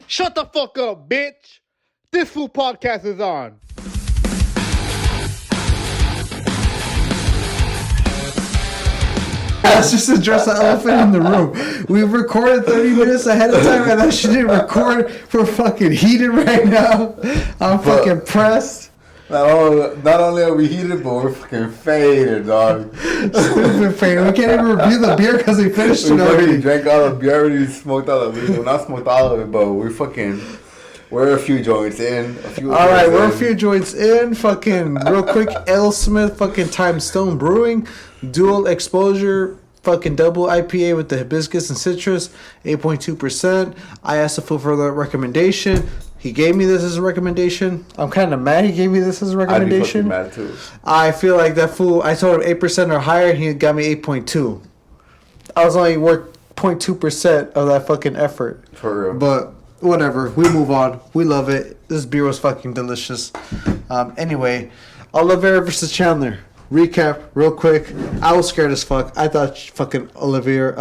Shut the fuck up, bitch. This Foo podcast is on. Let's just address the elephant in the room. We recorded 30 minutes ahead of time, and that shit didn't record. We're fucking heated right now. I'm fucking pressed. Not only are we heated, but we're fucking faded, dog. Stupid faded. We can't even review the beer because we finished it already. We drank all the beer, already smoked all of it. Well, not smoked all of it, but we're a few joints in. Alright, we're a few joints in. Fucking real quick, L. Smith, fucking Time Stone Brewing, dual exposure, fucking double IPA with the hibiscus and citrus, 8.2%. I asked the fool for the recommendation. He gave me this as a recommendation. I'm kind of mad he gave me this as a recommendation. I'd be fucking mad too. I feel like that fool, I told him 8% or higher, he got me 8.2. I was only worth 0.2% of that fucking effort. For real. But whatever, we move on. We love it. This beer was fucking delicious. Anyway, Oliveira versus Chandler. Recap, real quick. I was scared as fuck. I thought fucking Oliveira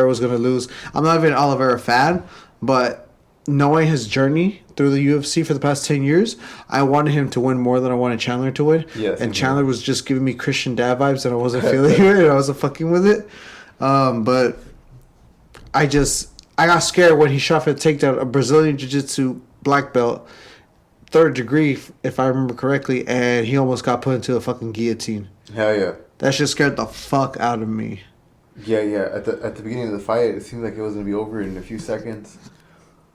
was going to lose. I'm not even an Oliveira fan, but knowing his journey through the UFC for the past 10 years, I wanted him to win more than I wanted Chandler to win. Yes, and Chandler was just giving me Christian Dad vibes, and I wasn't feeling it, and I wasn't fucking with it. But I got scared when he shot for the takedown, a Brazilian Jiu-Jitsu black belt, 3rd degree, if I remember correctly, and he almost got put into a fucking guillotine. Hell yeah. That shit scared the fuck out of me. Yeah. At the beginning of the fight, it seemed like it was gonna be over in a few seconds.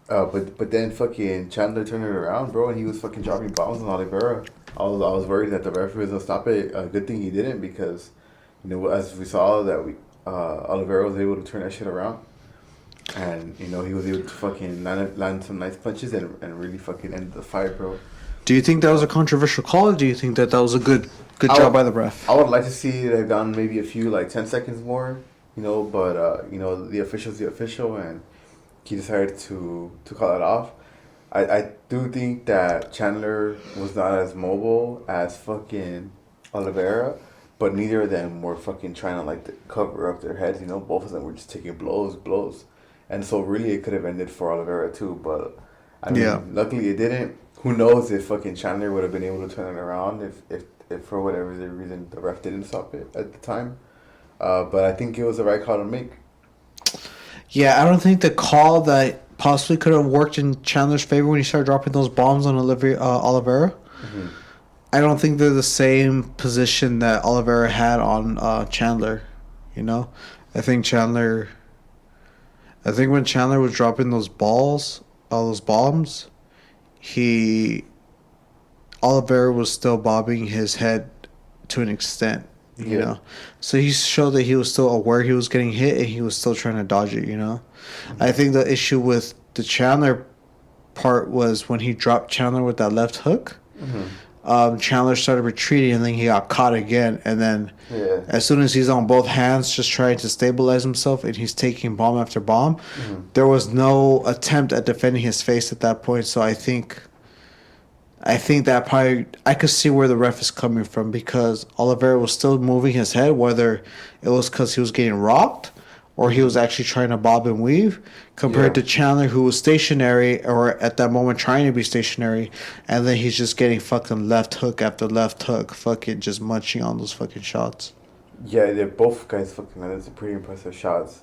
But then fucking Chandler turned it around, bro, and he was fucking dropping bombs on Oliveira. I was worried that the referee was gonna stop it. Good thing he didn't, because as we saw that Oliveira was able to turn that shit around. And, he was able to fucking land some nice punches and really fucking end the fight, bro. Do you think that was a controversial call, or do you think that was a good job by the ref? I would like to see it have gone maybe a few, 10 seconds more, but, the official's the official, and he decided to call it off. I do think that Chandler was not as mobile as fucking Oliveira, but neither of them were fucking trying to, cover up their heads, Both of them were just taking blows. And so really it could have ended for Oliveira too, but luckily it didn't. Who knows if fucking Chandler would have been able to turn it around if for whatever reason the ref didn't stop it at the time. But I think it was the right call to make. Yeah, I don't think the call that possibly could have worked in Chandler's favor when he started dropping those bombs on Oliveira. Mm-hmm. I don't think they're the same position that Oliveira had on Chandler. I think when Chandler was dropping those bombs, Oliveira was still bobbing his head to an extent. So he showed that he was still aware he was getting hit, and he was still trying to dodge it. Mm-hmm. I think the issue with the Chandler part was when he dropped Chandler with that left hook. Mm-hmm. Chandler started retreating, and then he got caught again. And then as soon as he's on both hands just trying to stabilize himself, and he's taking bomb after bomb, mm-hmm. there was no attempt at defending his face at that point. So I think that probably, I could see where the ref is coming from, because Oliveira was still moving his head, whether it was because he was getting rocked or he was actually trying to bob and weave, compared to Chandler, who was stationary, or at that moment trying to be stationary, and then he's just getting fucking left hook after left hook, fucking just munching on those fucking shots. Yeah, they're both guys fucking, that's pretty impressive shots.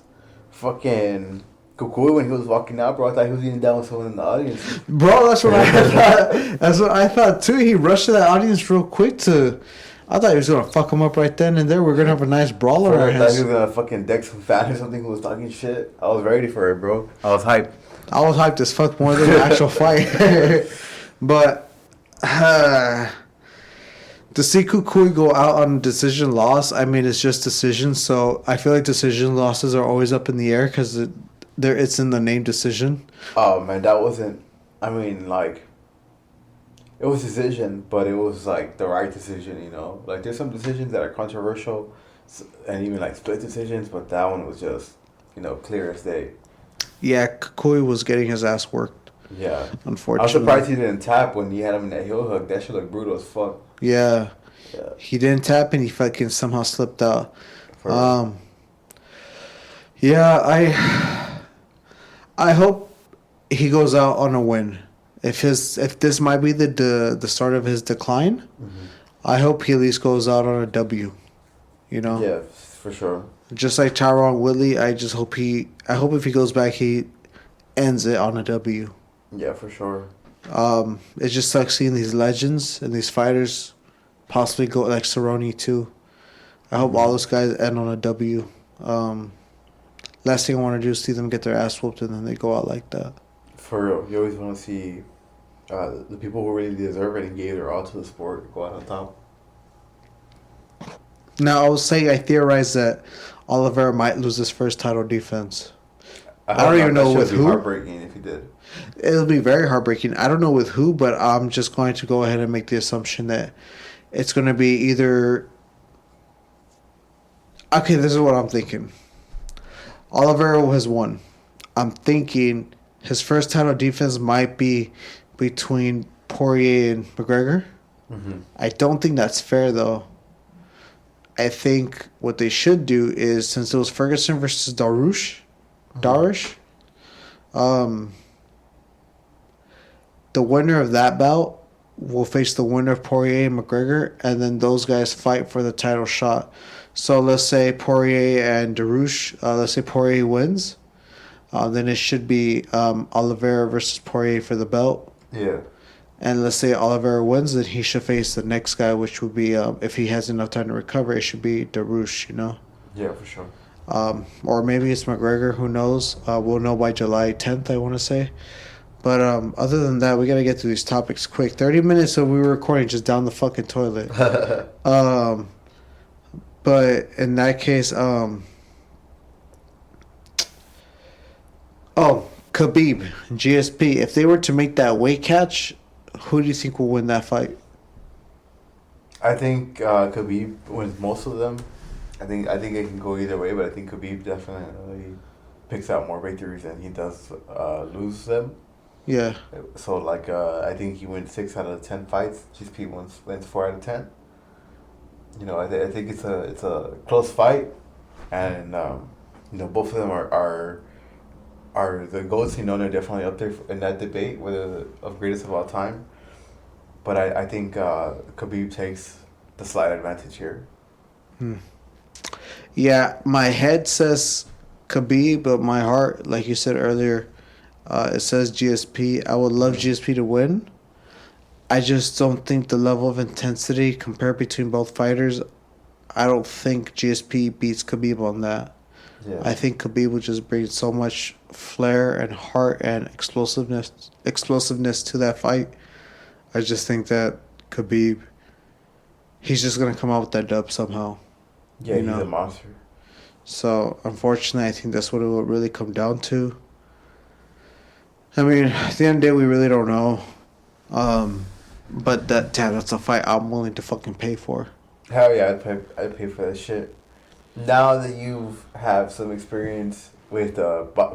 Fucking Kukui, when he was walking out, bro, I thought he was getting down with someone in the audience. Bro, that's what I thought. That's what I thought too. He rushed to that audience real quick I thought he was gonna fuck him up right then and there. We're gonna have a nice brawl on our hands. I thought he was gonna fucking deck some fan or something who was talking shit. I was ready for it, bro. I was hyped. I was hyped as fuck more than the actual fight. But to see Kukui go out on decision loss, I mean, it's just decision. So I feel like decision losses are always up in the air because it's in the name decision. Oh man, that wasn't. I mean, it was a decision, but it was the right decision. There's some decisions that are controversial, and even split decisions, but that one was just clear as day. Yeah, Kukui was getting his ass worked. Yeah, unfortunately. I was surprised he didn't tap when he had him in that heel hook. That shit looked brutal as fuck. Yeah. He didn't tap, and he fucking somehow slipped out. Yeah, I hope he goes out on a win. If this might be the start of his decline, I hope he at least goes out on a W. You know. Yeah, for sure. Just like Tyron Woodley, I hope if he goes back, he ends it on a W. Yeah, for sure. It just sucks seeing these legends and these fighters possibly go like Cerrone too. I hope all those guys end on a W. Last thing I want to do is see them get their ass whooped and then they go out like that. For real, you always want to see the people who really deserve it and gave their all to the sport go out on top. Now, I theorize that Oliveira might lose his first title defense. I don't even know with who. Heartbreaking if he did. It'll be very heartbreaking. I don't know with who, but I'm just going to go ahead and make the assumption that it's going to be either. Okay, this is what I'm thinking. Oliveira has won. I'm thinking his first title defense might be between Poirier and McGregor. I don't think that's fair, though. I think what they should do is, since it was Ferguson versus Dariush, the winner of that bout will face the winner of Poirier and McGregor, and then those guys fight for the title shot. So let's say Poirier and Dariush, let's say Poirier wins, then it should be Oliveira versus Poirier for the belt. Yeah. And let's say Oliveira wins, then he should face the next guy, which would be, if he has enough time to recover, it should be Dariush, you know? Yeah, for sure. Or maybe it's McGregor, who knows? We'll know by July 10th, I want to say. But other than that, we got to get through these topics quick. 30 minutes of we were recording just down the fucking toilet. But in that case, Khabib, GSP, if they were to make that weight catch, who do you think will win that fight? I think Khabib wins most of them. I think it can go either way, but I think Khabib definitely picks out more victories than he does lose them. Yeah. So I think he wins 6 out of 10 fights. GSP wins 4 out of 10. You know, I think it's a close fight, and both of them are the GOATs. You know, they're definitely up there in that debate, whether of greatest of all time. But I think Khabib takes the slight advantage here. Yeah, my head says Khabib, but my heart, like you said earlier, it says GSP. I would love GSP to win. I just don't think the level of intensity compared between both fighters, I don't think GSP beats Khabib on that. Yeah. I think Khabib would just bring so much flair and heart and explosiveness to that fight. I just think that Khabib, he's just going to come out with that dub somehow. Yeah, he's a monster. So, unfortunately, I think that's what it will really come down to. I mean, at the end of the day, we really don't know. But that's a fight I'm willing to fucking pay for. Hell yeah, I'd pay for that shit. Now that you have some experience with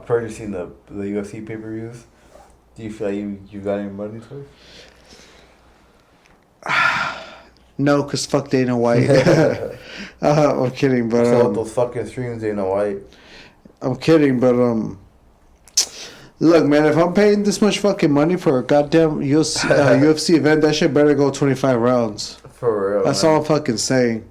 purchasing the UFC pay-per-views, do you feel like you got any money for it? No, because fuck Dana White. I'm kidding, but... So those fucking streams, Dana White. I'm kidding, but... Look, man, if I'm paying this much fucking money for a goddamn UFC event, that shit better go 25 rounds. For real, That's man. all I'm fucking saying.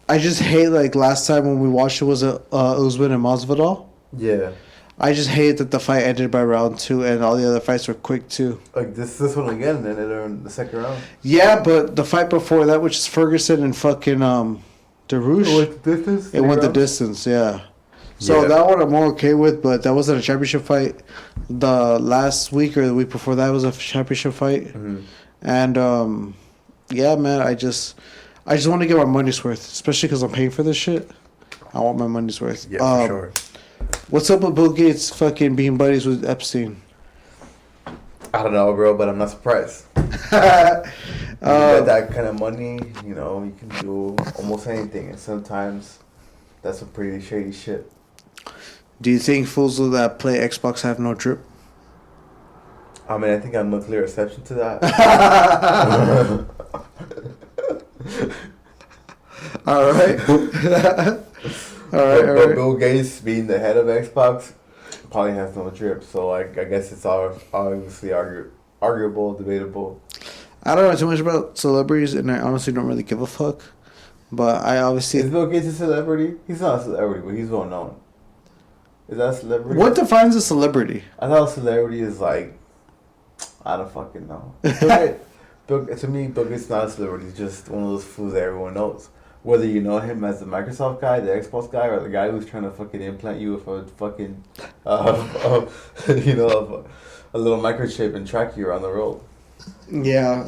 I just hate, like, last time when we watched it was Usman and Masvidal. Yeah. I just hate that the fight ended by round 2 and all the other fights were quick, too. Like, this one again, then they're in the second round. Yeah, but the fight before that, which is Ferguson and fucking Dariush, it went the distance, yeah. So that one I'm more okay with, but that wasn't a championship fight. The last week or the week before that was a championship fight. Mm-hmm. And, yeah, man, I just want to get my money's worth, especially because I'm paying for this shit. I want my money's worth. Yeah, for sure. What's up with Bill Gates fucking being buddies with Epstein? I don't know, bro, but I'm not surprised. You get that kind of money, you can do almost anything. And sometimes that's some pretty shady shit. Do you think fools that play Xbox have no drip? I mean, I think I'm a clear exception to that. All right. All right. Bill Gates being the head of Xbox probably has no drip. So I guess it's all obviously arguable, debatable. I don't know too much about celebrities, and I honestly don't really give a fuck. But I obviously... Is Bill Gates a celebrity? He's not a celebrity, but he's well known. Is that a celebrity? What defines a celebrity? I thought a celebrity is like... I don't fucking know. To me, Bill Gates is not a celebrity. He's just one of those fools that everyone knows. Whether you know him as the Microsoft guy, the Xbox guy, or the guy who's trying to fucking implant you with a fucking... a little microchip and track you around the road. Yeah,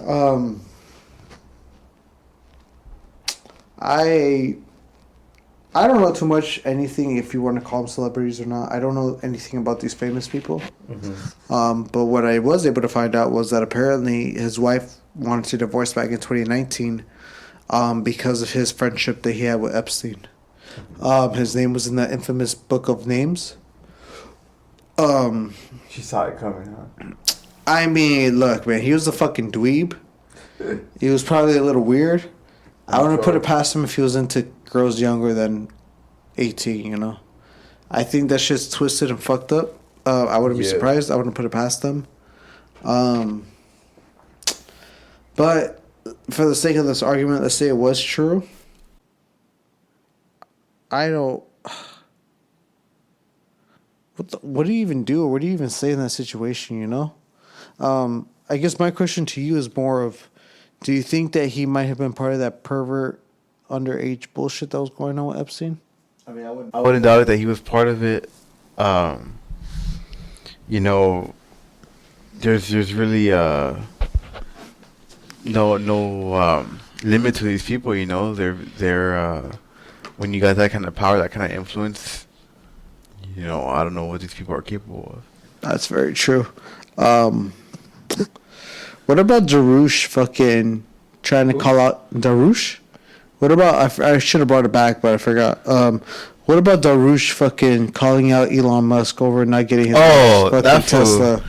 I don't know too much anything, if you want to call them celebrities or not. I don't know anything about these famous people. Mm-hmm. But what I was able to find out was that apparently his wife wanted to divorce back in 2019 because of his friendship that he had with Epstein. His name was in the infamous book of names. She saw it coming, huh? I mean, look, man, he was a fucking dweeb. He was probably a little weird. I wouldn't put it past him if he was into girls younger than 18, you know? I think that shit's twisted and fucked up. I wouldn't be surprised. I wouldn't put it past them. But for the sake of this argument, let's say it was true. I don't... What do you even do, or what do you even say in that situation, you know? I guess my question to you is more of, do you think that he might have been part of that pervert underage bullshit that was going on with Epstein? I mean, I wouldn't doubt it that he was part of it. You know, there's really no limit to these people. You know, they're when you got that kind of power, that kind of influence. You know, I don't know what these people are capable of. That's very true. What about Darush fucking trying to call out Darush? What about, I should have brought it back, but I forgot. What about Darush fucking calling out Elon Musk over not getting his fucking Tesla?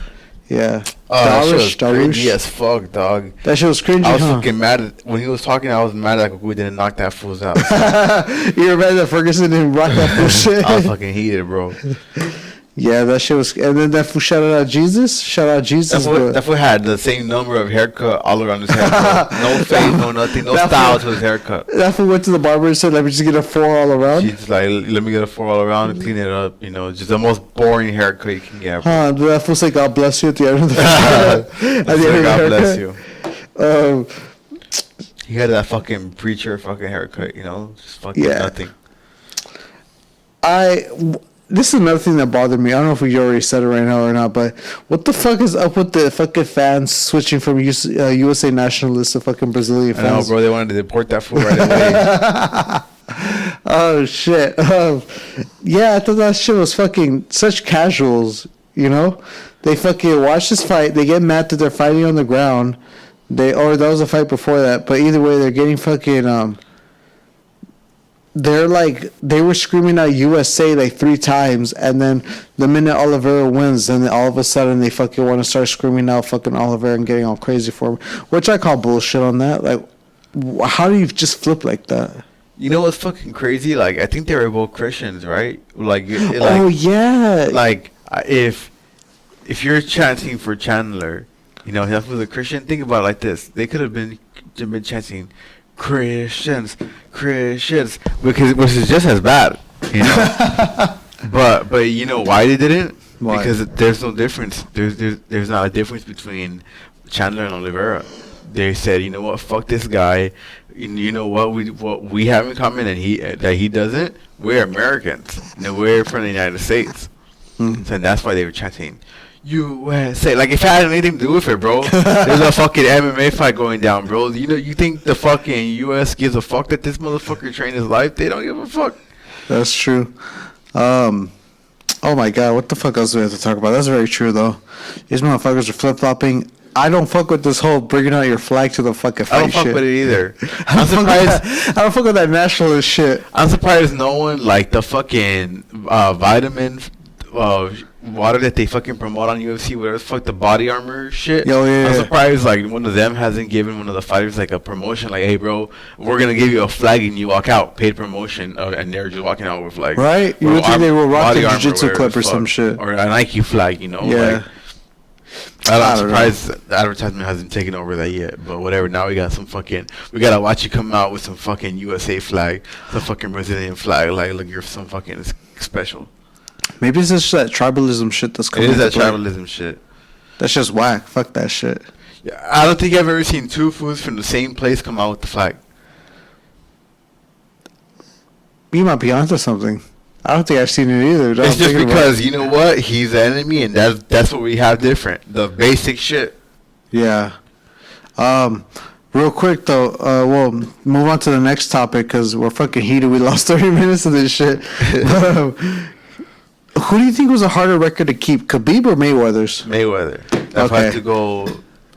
Yeah. That shit was cringy as fuck, dog. That shit was cringy, I was fucking mad when he was talking. I was mad that we didn't knock that fool's out. You were mad that Ferguson didn't rock that fool shit? I was fucking heated, bro. Yeah, that shit was... And then that fool shouted out Jesus. Shout out Jesus. That fool had the same number of haircut all around his hair, bro. No face, no nothing, no style to his haircut. That fool went to the barber and said, let me just get a 4 all around. She's like, let me get a 4 all around and clean it up. You know, just the most boring haircut you can get, bro. That fool said, God bless you at the end of the haircut. God bless you. He had that fucking preacher fucking haircut, you know? Just fucking nothing. This is another thing that bothered me. I don't know if we already said it right now or not, but what the fuck is up with the fucking fans switching from USA nationalists to fucking Brazilian fans? I know, bro. They wanted to deport that fool right away. Oh, shit. Yeah, I thought that shit was fucking such casuals, you know? They fucking watch this fight. They get mad that they're fighting on the ground. Or that was a fight before that. But either way, they're getting fucking... They're like, they were screaming out USA like 3 times, and then the minute Oliveira wins, then all of a sudden they fucking want to start screaming out fucking Oliveira and getting all crazy for him, which I call bullshit on that. Like, how do you just flip like that? You know what's fucking crazy? Like, I think they were both Christians, right? Like, oh yeah. Like, if you're chanting for Chandler, you know, that was a Christian. Think about it like this: they could have been chanting Christians, because which is just as bad, you know. but you know why they didn't? Why? Because there's no difference. There's not a difference between Chandler and Oliveira. They said, you know what, fuck this guy. You know what we have in common, and he doesn't. We're Americans, and we're from the United States. So that's why they were chanting USA. Like, if it had anything to do with it, bro, there's a fucking MMA fight going down, bro. You know, you think the fucking US gives a fuck that this motherfucker trained his life? They don't give a fuck. That's true. Oh my god, what the fuck else do we have to talk about? That's very true, though. These motherfuckers are flip-flopping. I don't fuck with this whole bringing out your flag to the fucking fight shit. I don't fuck with it either. I'm surprised. I don't fuck with that nationalist shit. I'm surprised no one, like the fucking vitamin water that they fucking promote on UFC, whatever the fuck, the body armor shit. Yo, yeah, I'm yeah. surprised like one of them hasn't given one of the fighters like a promotion, like, hey bro, we're gonna give you a flag and you walk out, paid promotion, and they're just walking out with like, Right? You would think they will rock the jiu-jitsu clip or some shit. or a Nike flag, you know? Yeah. Like, I'm I don't know. surprised the advertisement hasn't taken over that yet, but whatever. Now we gotta watch you come out with some fucking USA flag, some fucking Brazilian flag, like you're some fucking special. Maybe it's just that tribalism shit that's It coming. is that into play. tribalism shit. That's just whack. Fuck that shit. Yeah, I don't think I've ever seen two foods from the same place come out with the flag. You might be onto something. I don't think I've seen it either. It's just because you know what, he's the enemy, and that's what we have different. The basic shit. Yeah. Real quick though, we'll move on to the next topic because we're fucking heated. We lost 30 minutes of this shit. Who do you think was a harder record to keep, Khabib or Mayweather's? Mayweather. If I had to go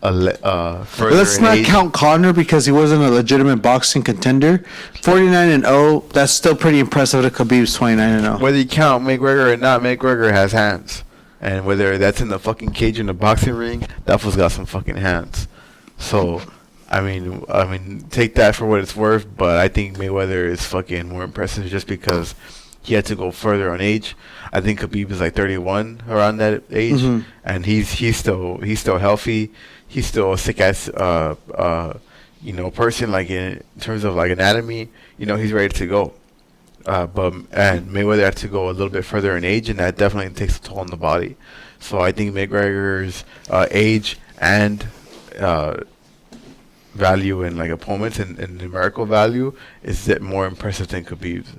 further. Let's in not age, count Conor because he wasn't a legitimate boxing contender. 49-0. That's still pretty impressive to Khabib's 29-0. whether you count McGregor or not, McGregor has hands, and whether that's in the fucking cage or in the boxing ring, that fool's got some fucking hands. So, I mean, take that for what it's worth. But I think Mayweather is fucking more impressive just because he had to go further on age. I think Khabib is like 31 around that age, Mhm. and he's still healthy. He's still a sick ass person, like in terms of like anatomy. He's ready to go. And Mayweather had to go a little bit further in age, and that definitely takes a toll on the body. So I think McGregor's age and value and like opponents and numerical value is more impressive than Khabib's.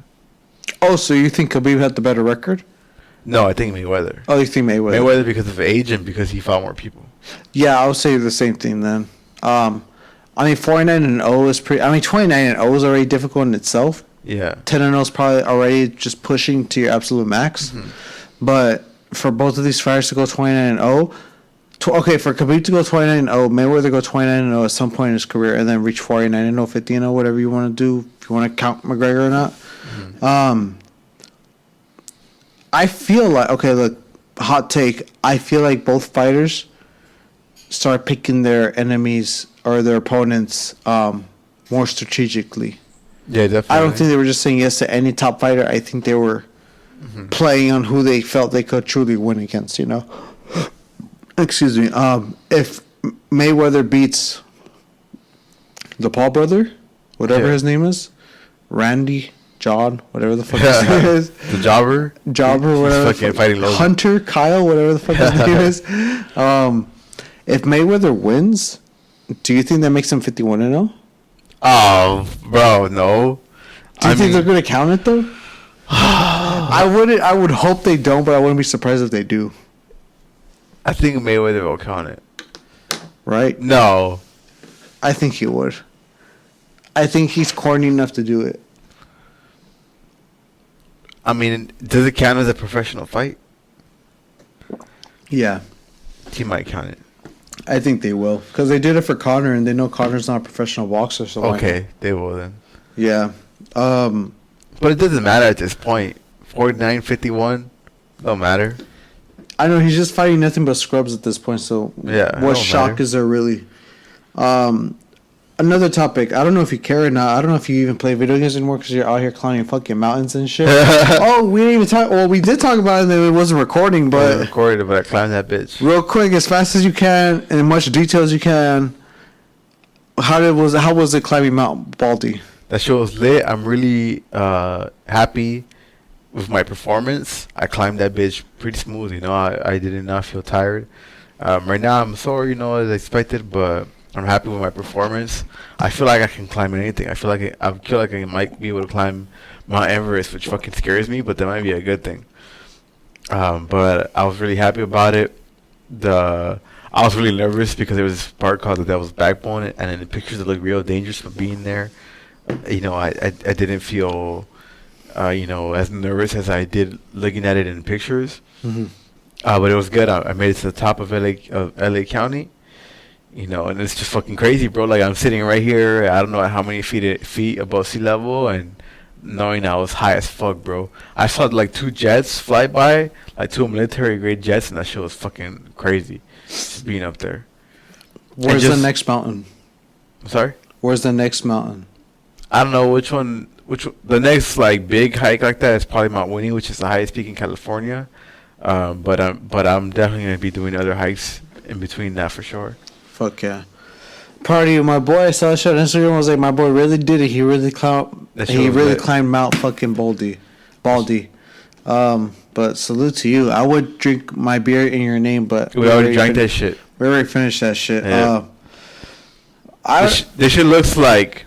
Oh, so you think Khabib had the better record? No, I think Mayweather. Oh, you think Mayweather? Mayweather because of age and because he fought more people. Yeah, I would say the same thing then. 49-0 is pretty. 29-0 is already difficult in itself. Yeah. 10-0 is probably already just pushing to your absolute max. Mhm. But for both of these fighters to go 29-0, okay, for Khabib to go 29-0, Mayweather go 29-0 at some point in his career, and then reach 49-0, 50-0, whatever you want to do. If you want to count McGregor or not. Mhm. I feel like, okay, look, hot take. I feel like both fighters start picking their enemies or their opponents more strategically. Yeah, definitely. I don't think they were just saying yes to any top fighter. I think they were playing on who they felt they could truly win against, Excuse me. If Mayweather beats the Paul brother, whatever his name is, Randy, John, whatever the fuck his name is. The Jobber? Jobber, whatever. He's fucking fighting Logan. Hunter, Kyle, whatever the fuck his name is. If Mayweather wins, do you think that makes him 51-0? Oh, bro, no. Do you think they're going to count it, though? I would hope they don't, but I wouldn't be surprised if they do. I think Mayweather will count it. Right? No. I think he would. I think he's corny enough to do it. I mean, does it count as a professional fight? Yeah. He might count it. I think they will. Because they did it for Conor, and they know Conor's not a professional boxer. So Okay, they will then. Yeah. But it doesn't matter at this point. 49-51, don't matter. I know he's just fighting nothing but scrubs at this point. So Yeah, what it don't shock matter. is there really? Another topic. I don't know if you care or not. I don't know if you even play video games anymore because you're out here climbing fucking mountains and shit. Oh, we didn't even talk. Well, we did talk about it, and then it wasn't recording. But But recorded, but I climbed that bitch. real quick, as fast as you can, and in much detail as you can. How was it climbing Mount Baldy? That show was lit. I'm really happy with my performance. I climbed that bitch pretty smooth. I did not feel tired. Right now I'm sore, as expected, but I'm happy with my performance. I feel like I can climb anything. I feel like I might be able to climb Mount Everest, which fucking scares me, but that might be a good thing. But I was really happy about it. I was really nervous because there was this part called the Devil's Backbone, and in the pictures it looked real dangerous for being there. I didn't feel as nervous as I did looking at it in pictures. Mm-hmm. But it was good. I made it to the top of LA County. And it's just fucking crazy, bro. Like, I'm sitting right here. I don't know how many feet above sea level, and knowing I was high as fuck, bro. I saw like 2 jets fly by, like 2 military grade jets, and that shit was fucking crazy. Just being up there. Where's the next mountain? I'm sorry? Where's the next mountain? I don't know which one. The next like big hike like that is probably Mount Winnie, which is the highest peak in California. But I'm definitely gonna be doing other hikes in between that for sure. Fuck yeah. Party with my boy. I saw that shit on Instagram. I was like, my boy really did it. He really climbed. He really climbed Mount fucking Baldy. But salute to you. I would drink my beer in your name, but we already drank that shit. We already finished that shit. Yeah. This shit looks like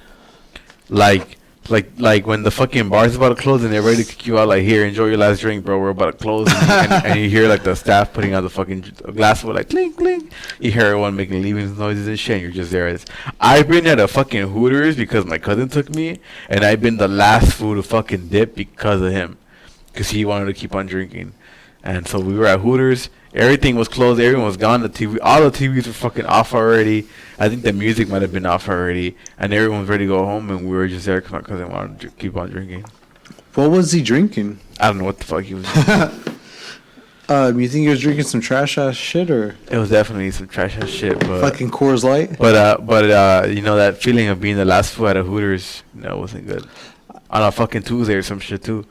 when the fucking bar's about to close and they're ready to kick you out. Like, here, enjoy your last drink, bro. We're about to close, and you hear like the staff putting out the fucking glass with like clink clink. You hear everyone making leaving noises and shit. And you're just there. I've been at a fucking Hooters because my cousin took me, and I've been the last food to fucking dip because of him, because he wanted to keep on drinking. And so we were at Hooters. Everything was closed. Everyone was gone. All the TVs were fucking off already. I think the music might have been off already. And everyone was ready to go home. And we were just there because my cousin wanted to keep on drinking. What was he drinking? I don't know what the fuck he was drinking. You think he was drinking some trash ass shit, or? It was definitely some trash ass shit. But fucking Coors Light? But you know, that feeling of being the last food at a Hooters, that wasn't good. On a fucking Tuesday or some shit, too.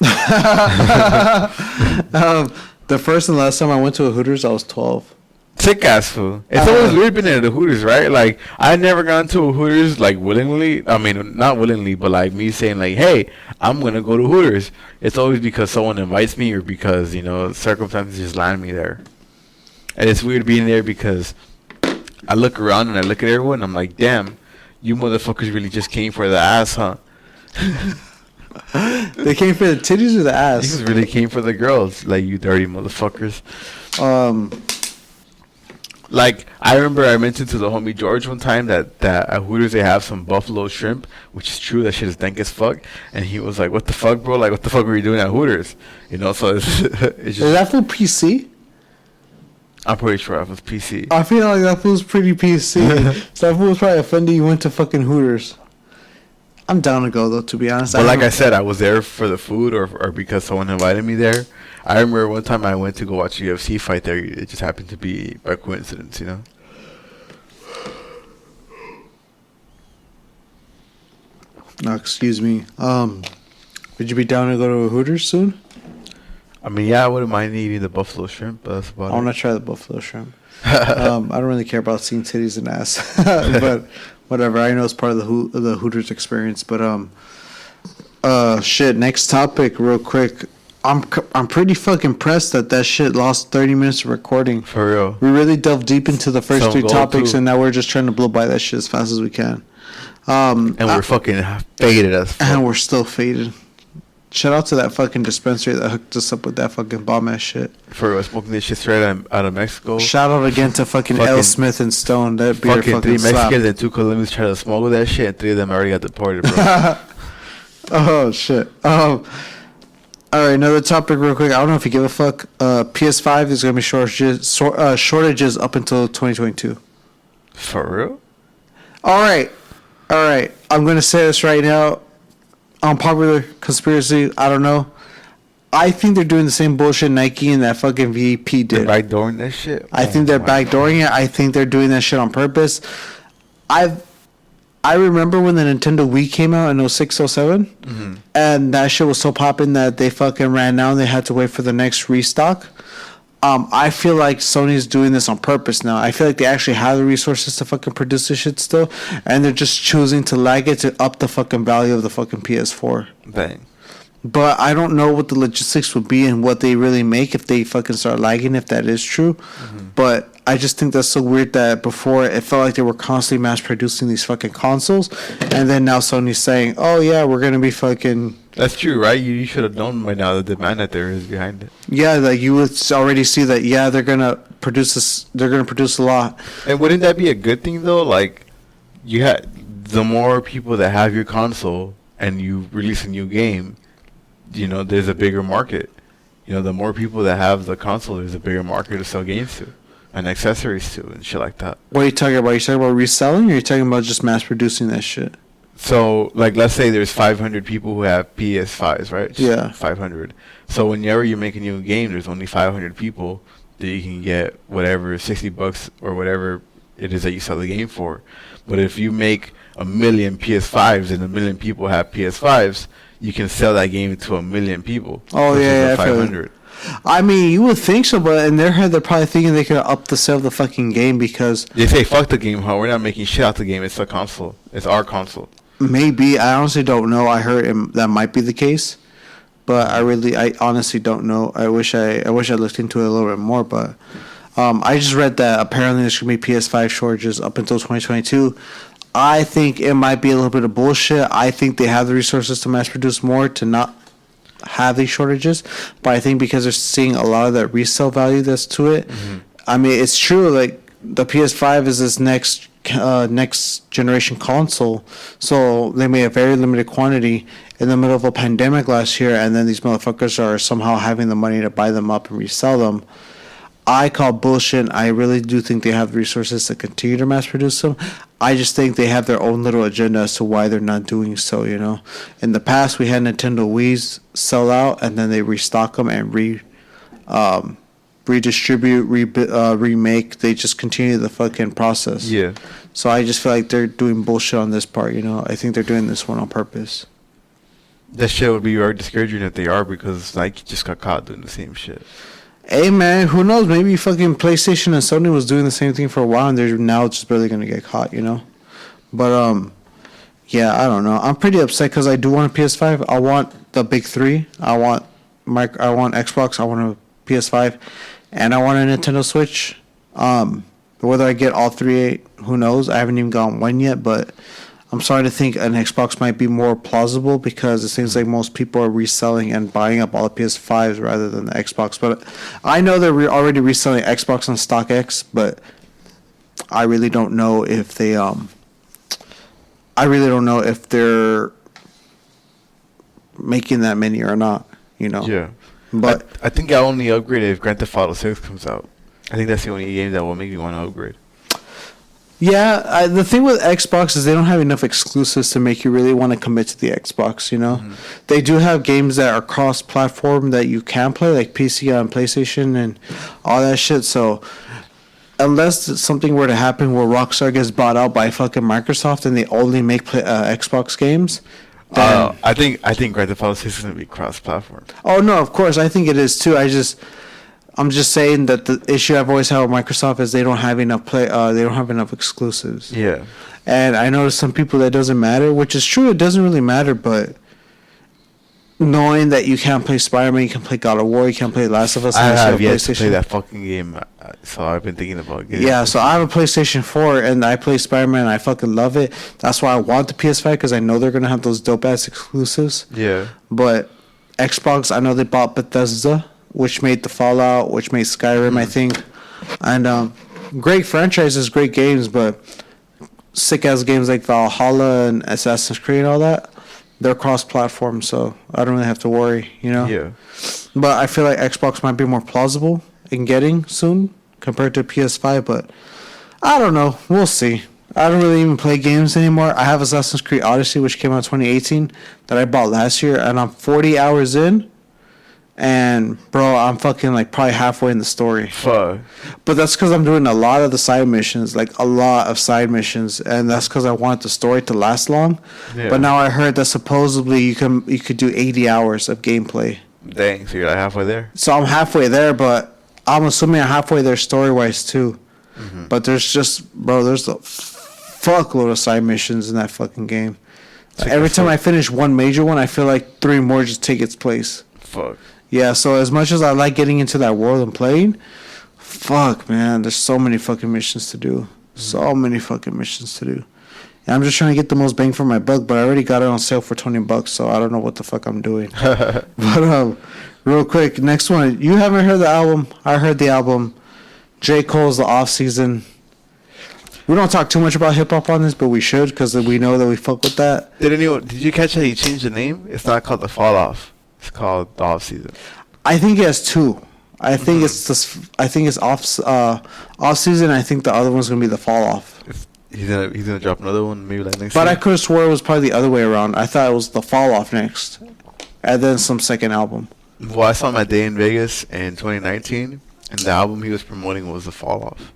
The first and last time I went to a Hooters, I was 12. Sick ass food. It's always weird being at the Hooters, right? Like, I never gone to a Hooters like willingly. I mean, not willingly, but like me saying like, "Hey, I'm gonna go to Hooters." It's always because someone invites me or because, you know, circumstances just land me there. And it's weird being there because I look around and I look at everyone and I'm like, "Damn, you motherfuckers really just came for the ass, huh?" They came for the titties or the ass? These really came for the girls, like, you dirty motherfuckers. Like, I remember I mentioned to the homie George one time that at Hooters they have some buffalo shrimp, which is true. That shit is dank as fuck. And he was like, "What the fuck, bro? Like, what the fuck were you doing at Hooters?" You know, so it's just... Is that for PC? I'm pretty sure it was PC. I feel like that fool's pretty PC. So that fool was probably offended you went to fucking Hooters. I'm down to go, though, to be honest. But like I said, I was there for the food or because someone invited me there. I remember one time I went to go watch a UFC fight there. It just happened to be by coincidence, you know? No, excuse me. Would you be down to go to a Hooters soon? I mean, yeah, I wouldn't mind eating the buffalo shrimp, but that's about I want to try the buffalo shrimp. I don't really care about seeing titties and ass. But whatever. I know it's part of the Hooters experience. But, shit, next topic real quick. I'm pretty fucking impressed that shit lost 30 minutes of recording. For real. We really delved deep into the first 3 topics, and now we're just trying to blow by that shit as fast as we can. And we're fucking faded as fuck. And we're still faded. Shout out to that fucking dispensary that hooked us up with that fucking bomb ass shit. For real, smoking this shit straight out of Mexico. Shout out again to fucking L. Smith and Stone. That beer fucking 3 slapped. Mexicans and 2 Colombians tried to smuggle that shit, and 3 of them already got deported, bro. Oh, shit. All right, another topic real quick. I don't know if you give a fuck. PS5 is going to be shortages up until 2022. For real? All right. I'm going to say this right now. Unpopular conspiracy, I don't know. I think they're doing the same bullshit Nike and that fucking VP did. They're backdooring that shit? I think they're backdooring it. I think they're doing that shit on purpose. I remember when the Nintendo Wii came out in 06, 07, and that shit was so popping that they fucking ran out and they had to wait for the next restock. I feel like Sony's doing this on purpose now. I feel like they actually have the resources to fucking produce this shit still, and they're just choosing to lag it to up the fucking value of the fucking PS4. Bang. But I don't know what the logistics would be and what they really make if they fucking start lagging, if that is true. But I just think that's so weird that before it felt like they were constantly mass producing these fucking consoles, and then now Sony's saying, "Oh yeah, we're gonna be fucking." That's true, right? You should have known by now the demand that there is behind it. Yeah, like you would already see that. Yeah, they're gonna produce this. They're gonna produce a lot. And wouldn't that be a good thing though? Like, you had the more people that have your console and you release a new game, you know, there's a bigger market. You know, the more people that have the console, there's a bigger market to sell games to and accessories to and shit like that. What are you talking about? Are you talking about reselling, or are you talking about just mass producing that shit? So, like, let's say there's 500 people who have PS5s, right? Just Yeah. 500. So, whenever you make a new game, there's only 500 people that you can get whatever, $60 or whatever it is that you sell the game for. But if you make a million PS5s and a million people have PS5s, you can sell that game to a million people. Oh, versus yeah, the I feel 500. I mean, you would think so, but in their head, they're probably thinking they could up the sale of the fucking game because They say, fuck the game, huh? We're not making shit out the game. It's a console. It's our console. maybe, I honestly don't know. I heard that might be the case, but I honestly don't know. I wish I looked into it a little bit more, but I just read that apparently there's gonna be PS5 shortages up until 2022. I think it might be a little bit of bullshit. I think they have the resources to mass produce more to not have these shortages, but I think because they're seeing a lot of that resale value that's to it. I mean, it's true. Like the PS5 is this next generation console, so they made a very limited quantity in the middle of a pandemic last year, and then these motherfuckers are somehow having the money to buy them up and resell them. I call bullshit. I really do think they have the resources to continue to mass produce them. I just think they have their own little agenda as to why they're not doing so, you know. In the past, we had Nintendo Wii's sell out, and then they restock them and redistribute, remake. They just continue the fucking process. Yeah. So I just feel like they're doing bullshit on this part, you know. I think they're doing this one on purpose. That shit would be very discouraging if they are, because Nike just got caught doing the same shit. Hey man, who knows? Maybe fucking PlayStation and Sony was doing the same thing for a while, and they're now just barely gonna get caught, you know. But yeah, I don't know. I'm pretty upset because I do want a PS5. I want the big three. I want Xbox. I want a PS5, and I want a Nintendo Switch. Whether I get all three, who knows? I haven't even gotten one yet, but I'm starting to think an Xbox might be more plausible because it seems like most people are reselling and buying up all the PS5s rather than the Xbox. But I know they're already reselling Xbox on StockX, but I really don't know if they they're making that many or not, you know. Yeah. But I think I only upgrade if Grand Theft Auto 6 comes out. I think that's the only game that will make me want to upgrade. yeah, the thing with Xbox is they don't have enough exclusives to make you really want to commit to the Xbox, you know? They do have games that are cross-platform that you can play, like PC on PlayStation and all that shit, so unless something were to happen where Rockstar gets bought out by fucking Microsoft and they only make Xbox games, then... I think Grand Theft Auto 6 is going to be cross-platform. Oh, no, of course, I think it is too. I'm just saying that the issue I've always had with Microsoft is they don't have enough they don't have enough exclusives. Yeah. And I know to some people that doesn't matter, which is true. It doesn't really matter, but knowing that you can't play Spider-Man, you can play God of War, you can't play Last of Us. I have yet to PlayStation. play that fucking game, so I've been thinking about getting Yeah, it. so I have a PlayStation 4 and I play Spider-Man and I fucking love it. That's why I want the PS5 because I know they're going to have those dope-ass exclusives. Yeah. But Xbox, I know they bought Bethesda, which made the Fallout, which made Skyrim, I think. And great franchises, great games, but sick-ass games like Valhalla and Assassin's Creed and all that, they're cross-platform, so I don't really have to worry, you know? Yeah. But I feel like Xbox might be more plausible in getting soon compared to PS5, but I don't know. We'll see. I don't really even play games anymore. I have Assassin's Creed Odyssey, which came out in 2018, that I bought last year, and I'm 40 hours in. And, bro, I'm fucking, like, probably halfway in the story. Fuck. But that's because I'm doing a lot of the side missions, like, a lot of side missions. And that's because I want the story to last long. Yeah. But now I heard that supposedly you could do 80 hours of gameplay. Dang, so you're like halfway there? So I'm halfway there, but I'm assuming I'm halfway there story-wise, too. But there's there's a fuckload of side missions in that fucking game. Like Every a time fuck- I finish one major one, I feel like 3 more just take its place. Fuck. Yeah, so as much as I like getting into that world and playing, fuck, man, there's so many fucking missions to do. So many fucking missions to do. And I'm just trying to get the most bang for my buck, but I already got it on sale for $20, so I don't know what the fuck I'm doing. But real quick, next one. You haven't heard the album. I heard the album. J. Cole's The Off Season. We don't talk too much about hip-hop on this, but we should, because we know that we fuck with that. Did you catch that he changed the name? It's not called The Fall Off. It's called The Off Season. I think he has 2. I think it's off season. I think the other one's gonna be the fall off. He's gonna drop another one maybe like next But year. I could have swore it was probably the other way around. I thought it was the Fall Off next, and then some second album. Well, I saw him at Day in Vegas in 2019, and the album he was promoting was The Fall Off.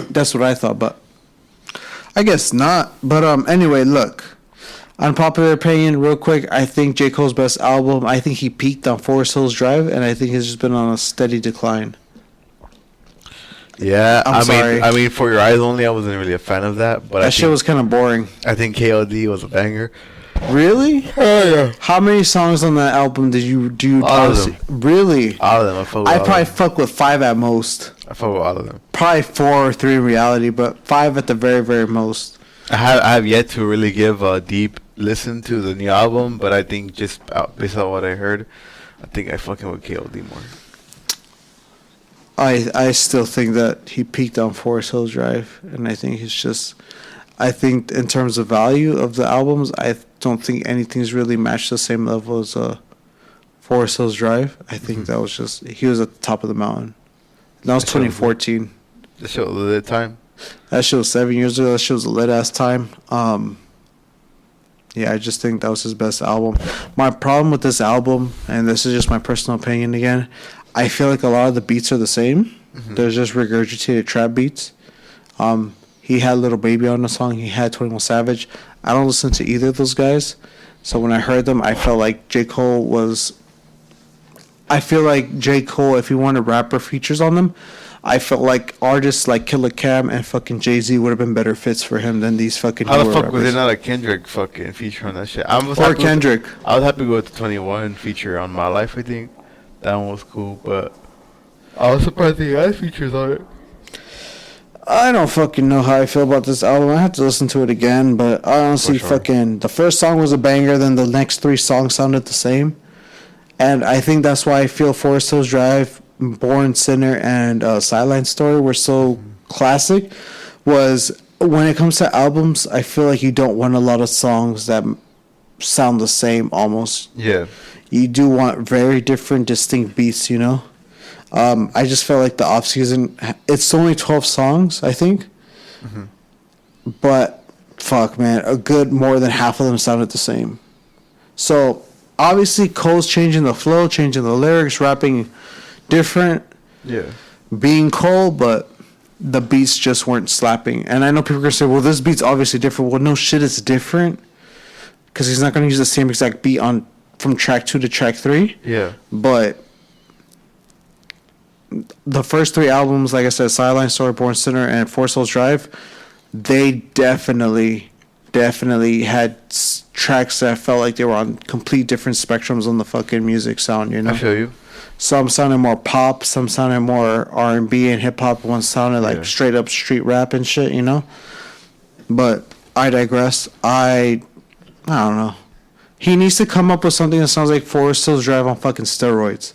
That's what I thought, but I guess not. But anyway, look. Unpopular opinion, real quick. I think J. Cole's best album. I think he peaked on Forest Hills Drive, and I think he's just been on a steady decline. Yeah, I'm sorry. I mean, For Your Eyes Only, I wasn't really a fan of that, but That shit was kind of boring. I think KOD was a banger. Really? Oh yeah, How many songs on that album did you do? All of them. Really? all of them. I fuck with I all probably of them. fuck with 5 at most. I fuck with all of them. Probably 4 or 3 in reality, but 5 at the very, very most. I have yet to really give a deep listen to the new album, but I think just based on what I heard, I think I fucking with KOD more. I still think that he peaked on Forest Hills Drive, and I think it's just, I think in terms of value of the albums, I don't think anything's really matched the same level as Forest Hills Drive. I think that was just, he was at the top of the mountain. And that was 2014. The show the time. That shit was 7 years ago. That shit was a lit ass time. Yeah, I just think that was his best album. My problem with this album, and this is just my personal opinion again, I feel like a lot of the beats are the same. They're just regurgitated trap beats. He had Little Baby on the song. He had 21 Savage. I don't listen to either of those guys. So when I heard them, I felt like J. Cole was... I feel like J. Cole, if he wanted rapper features on them, I felt like artists like Killer Cam and fucking Jay-Z would have been better fits for him than these fucking How the newer fuck was rappers. there not a Kendrick fucking feature on that shit? Or Kendrick. I was happy with the 21 feature on My Life, I think. That one was cool, but I was surprised he had features on it. I don't fucking know how I feel about this album. I have to listen to it again, but I honestly sure. fucking... The first song was a banger, then the next 3 songs sounded the same. And I think that's why I feel Forest Hills Drive, Born Sinner, and Sideline Story were so classic. Was when it comes to albums, I feel like you don't want a lot of songs that sound the same almost. Yeah. You do want very different, distinct beats, you know? I just felt like the off-season... It's only 12 songs, I think. But, fuck, man, a good more than half of them sounded the same. So... Obviously, Cole's changing the flow, changing the lyrics, rapping different, Yeah. being Cole, but the beats just weren't slapping. And I know people are going to say, well, this beat's obviously different. Well, no shit, it's different. Because he's not going to use the same exact beat on from track 2 to track 3. Yeah. But the first 3 albums, like I said, Sideline Story, Born Sinner, and Forest Hills Drive, they definitely had tracks that felt like they were on complete different spectrums on the fucking music sound, you know? I feel you. Some sounded more pop, some sounded more R&B and hip-hop, one sounded like straight up street rap and shit, you know? But I digress. I don't know. He needs to come up with something that sounds like Forest Hills Drive on fucking steroids.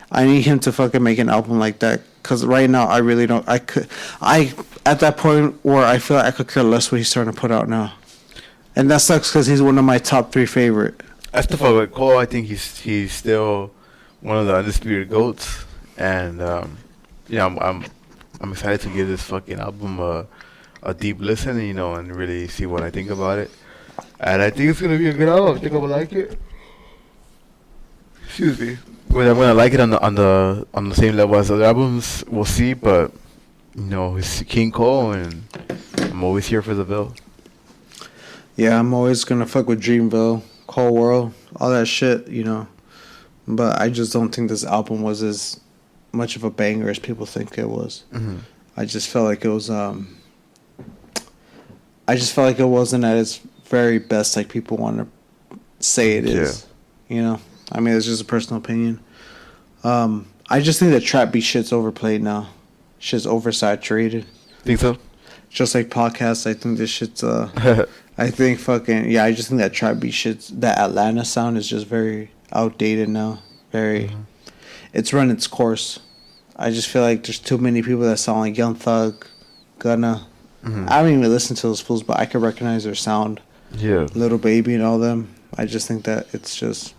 I need him to fucking make an album like that. Because right now, I really don't... At that point where I feel like I could care less what he's trying to put out now. And that sucks because he's one of my top 3 favorite. I still fuck with Cole. I think he's still one of the undisputed goats, and I'm excited to give this fucking album a deep listen, you know, and really see what I think about it. And I think it's gonna be a good album. I think I'm gonna like it. Excuse me. Whether I'm gonna like it on the same level as other albums, we'll see. But you know, it's King Cole, and I'm always here for the bill. Yeah, I'm always going to fuck with Dreamville, Cold World, all that shit, you know. But I just don't think this album was as much of a banger as people think it was. I just felt like it was... I just felt like it wasn't at its very best like people want to say it is. You know? I mean, it's just a personal opinion. I just think that trap beat shit's overplayed now. Shit's oversaturated. Think so? Just like podcasts, I think this shit's... I think fucking... Yeah, I just think that trap beat shit's... That Atlanta sound is just very outdated now. Very... It's run its course. I just feel like there's too many people that sound like Young Thug, Gunna. I don't even listen to those fools, but I can recognize their sound. Yeah. Little Baby and all them. I just think that it's just...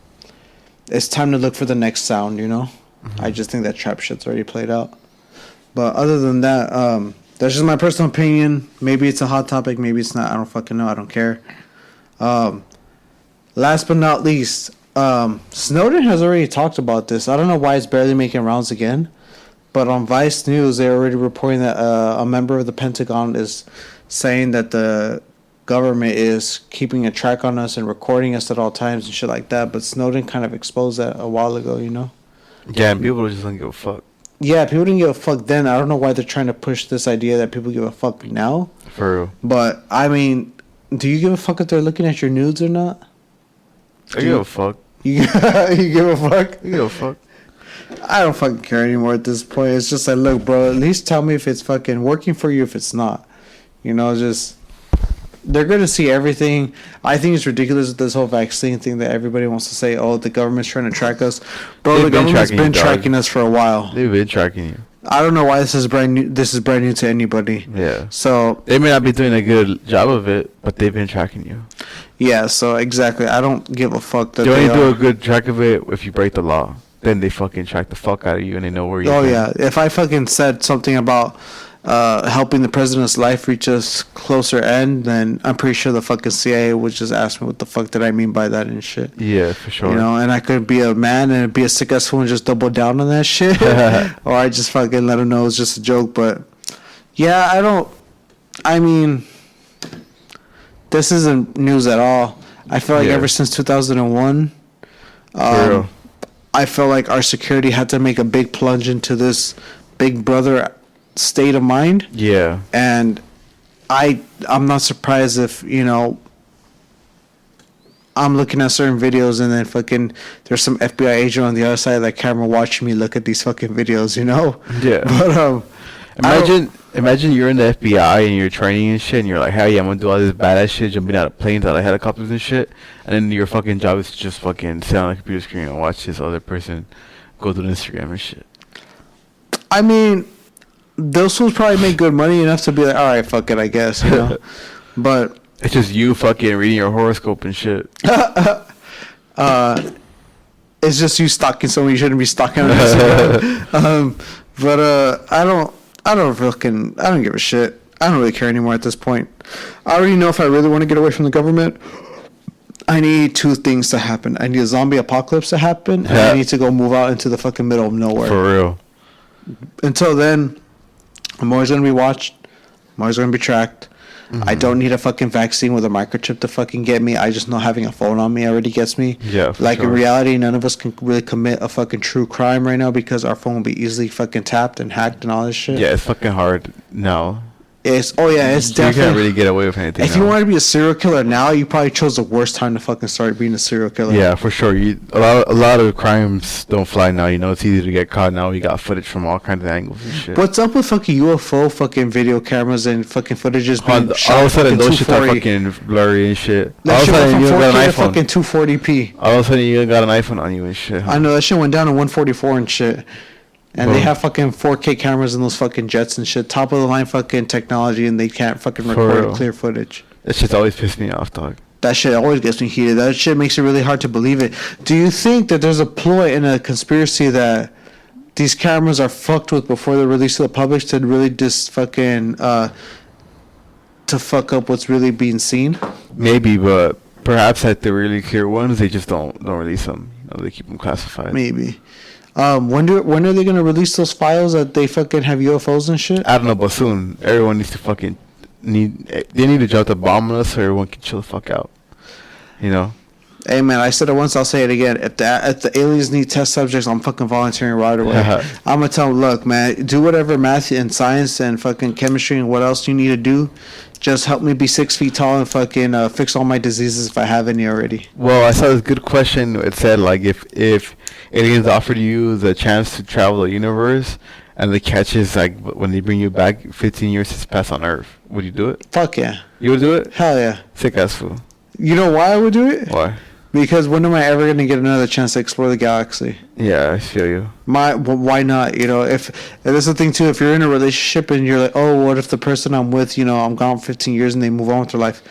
It's time to look for the next sound, you know? I just think that trap shit's already played out. But other than that, That's just my personal opinion. Maybe it's a hot topic. Maybe it's not. I don't fucking know. I don't care. Last but not least, Snowden has already talked about this. I don't know why it's barely making rounds again. But on Vice News, they're already reporting that a member of the Pentagon is saying that the government is keeping a track on us and recording us at all times and shit like that. But Snowden kind of exposed that a while ago, you know? Yeah, and people just don't give a fuck. Yeah, people didn't give a fuck then. I don't know why they're trying to push this idea that people give a fuck now. For real. But, I mean, do you give a fuck if they're looking at your nudes or not? I give a fuck. You give a fuck? I give a fuck. I don't fucking care anymore at this point. It's just like, look, bro, at least tell me if it's fucking working for you if it's not. You know, just... They're going to see everything. I think it's ridiculous with this whole vaccine thing that everybody wants to say, oh, the government's trying to track us. Bro, the government's been tracking us for a while. They've been tracking you. I don't know why this is brand new. This is brand new to anybody. Yeah. So they may not be doing a good job of it, but they've been tracking you. Yeah, so exactly. I don't give a fuck that they only do a good track of it if you break the law. Then they fucking track the fuck out of you and they know where you're yeah. If I fucking said something about helping the president's life reach a closer end, then I'm pretty sure the fucking CIA would just ask me what the fuck did I mean by that and shit. Yeah, for sure. You know, and I could be a man and be a sick ass fool and just double down on that shit. Or I just fucking let them know it's just a joke. But yeah, I mean, this isn't news at all. I feel like ever since 2001, I feel like our security had to make a big plunge into this Big Brother state of mind. Yeah. And I'm not surprised if, you know, I'm looking at certain videos and then fucking there's some FBI agent on the other side of that camera watching me look at these fucking videos, you know? Yeah. But imagine you're in the FBI and you're training and shit and you're like, hey, I'm gonna do all this badass shit, jumping out of planes, out of helicopters and shit, and then your fucking job is to just fucking sit on a computer screen and watch this other person go through Instagram and shit. I mean, those fools probably make good money enough to be like, all right, fuck it, I guess, you know? But it's just you fucking reading your horoscope and shit. It's just you stalking someone you shouldn't be stalking. But I don't give a shit. I don't really care anymore at this point. I already know if I really want to get away from the government, I need two things to happen. I need a zombie apocalypse to happen, and I need to go move out into the fucking middle of nowhere. For real. Until then, I'm always going to be watched. I'm always going to be tracked. Mm-hmm. I don't need a fucking vaccine with a microchip to fucking get me. I just know having a phone on me already gets me. Yeah, like sure. In reality, none of us can really commit a fucking true crime right now because our phone will be easily fucking tapped and hacked and all this shit. Yeah, it's fucking hard now. It's definitely. You can't really get away with anything. If you wanted to be a serial killer now, you probably chose the worst time to fucking start being a serial killer. Yeah, for sure. A lot of crimes don't fly now. You know, it's easy to get caught now. You got footage from all kinds of angles and shit. What's up with fucking UFO fucking video cameras and fucking footages being shot all of a sudden those shit are fucking blurry and shit. That all of a sudden you got an iPhone. Fucking 240p. All of a sudden you got an iPhone on you and shit. I know that shit went down to 144 and shit. And they have fucking 4K cameras in those fucking jets and shit. Top of the line fucking technology, and they can't fucking record clear footage. That shit's always pissed me off, dog. That shit always gets me heated. That shit makes it really hard to believe it. Do you think that there's a ploy and a conspiracy that these cameras are fucked with before they're released to the public to really just fucking to fuck up what's really being seen? Maybe, but perhaps at the really clear ones, they just don't release them. You know, they keep them classified. Maybe. When are they gonna release those files that they fucking have UFOs and shit? I don't know, but soon. Everyone needs to fucking they need to drop the bomb on us so everyone can chill the fuck out. You know? Hey man, I said it once, I'll say it again. If the aliens need test subjects, I'm fucking volunteering right away. I'm gonna tell them, look, man, do whatever math and science and fucking chemistry and what else you need to do. Just help me be 6 feet tall and fucking fix all my diseases if I have any already. Well, I saw this good question. It said, like, if aliens offered you the chance to travel the universe and the catch is, like, when they bring you back 15 years has passed on Earth, would you do it? Fuck yeah. You would do it? Hell yeah. Sick ass fool. You know why I would do it? Why? Because when am I ever going to get another chance to explore the galaxy? Yeah, I feel you. Why not? You know, if that's the thing too, if you're in a relationship and you're like, oh, what if the person I'm with, you know, I'm gone 15 years and they move on with their life?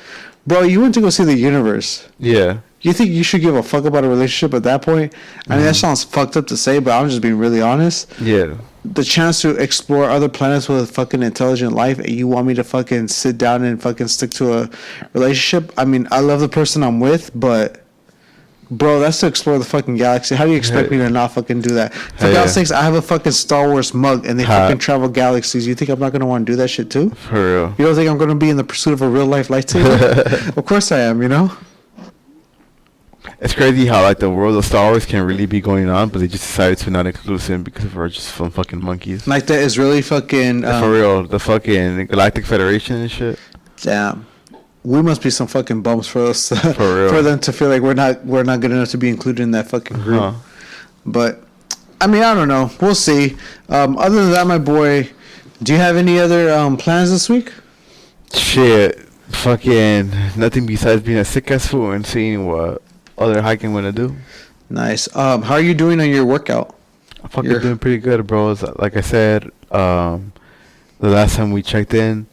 Bro, you went to go see the universe. Yeah. You think you should give a fuck about a relationship at that point? I mean, that sounds fucked up to say, but I'm just being really honest. Yeah. The chance to explore other planets with fucking intelligent life, and you want me to fucking sit down and fucking stick to a relationship? I mean, I love the person I'm with, but bro, that's to explore the fucking galaxy. How do you expect me to not fucking do that? For God's sakes, I have a fucking Star Wars mug, and they fucking travel galaxies. You think I'm not gonna want to do that shit too? For real. You don't think I'm gonna be in the pursuit of a real life lightsaber? Of course I am. You know. It's crazy how like the world of Star Wars can really be going on, but they just decided to not include it because we're just some fucking monkeys. Like the Israeli fucking For real, the fucking Galactic Federation and shit. Damn, we must be some fucking bums for us For real. for them to feel like we're not good enough to be included in that fucking group. Huh. But I mean, I don't know. We'll see. Other than that, my boy, do you have any other plans this week? Shit, fucking nothing besides being a sick ass fool and seeing what other hiking I'm gonna do. Nice. How are you doing on your workout? I'm fucking doing pretty good, bro. Like I said, the last time we checked in,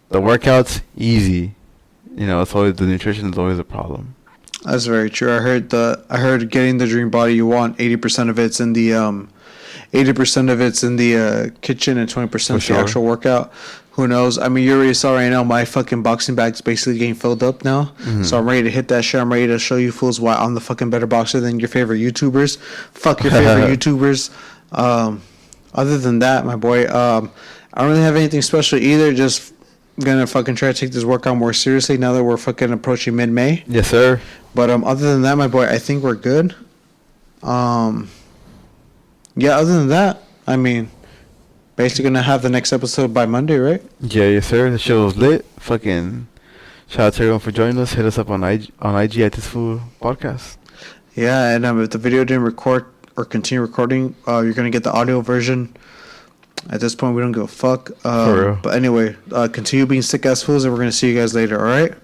the workouts easy. You know, it's always the nutrition is always a problem. That's very true. I heard getting the dream body you want, 80% of it's in the 80% of it's in the kitchen and 20% is the actual workout. Who knows? I mean, you already saw right now my fucking boxing bag's basically getting filled up now. Mm-hmm. So I'm ready to hit that shit. I'm ready to show you fools why I'm the fucking better boxer than your favorite YouTubers. Fuck your favorite YouTubers. Other than that, my boy, I don't really have anything special either. Just gonna fucking try to take this workout more seriously now that we're fucking approaching mid-May. Yes, sir. But other than that, my boy, I think we're good. Yeah, other than that, I mean, basically gonna have the next episode by Monday, right? Yeah, yes, sir. The show was lit. Fucking shout out to everyone for joining us. Hit us up on IG at This Fool Podcast. Yeah, and if the video didn't record or continue recording, you're gonna get the audio version. At this point, we don't give a fuck. For real. But anyway, continue being sick ass fools, and we're gonna see you guys later. All right.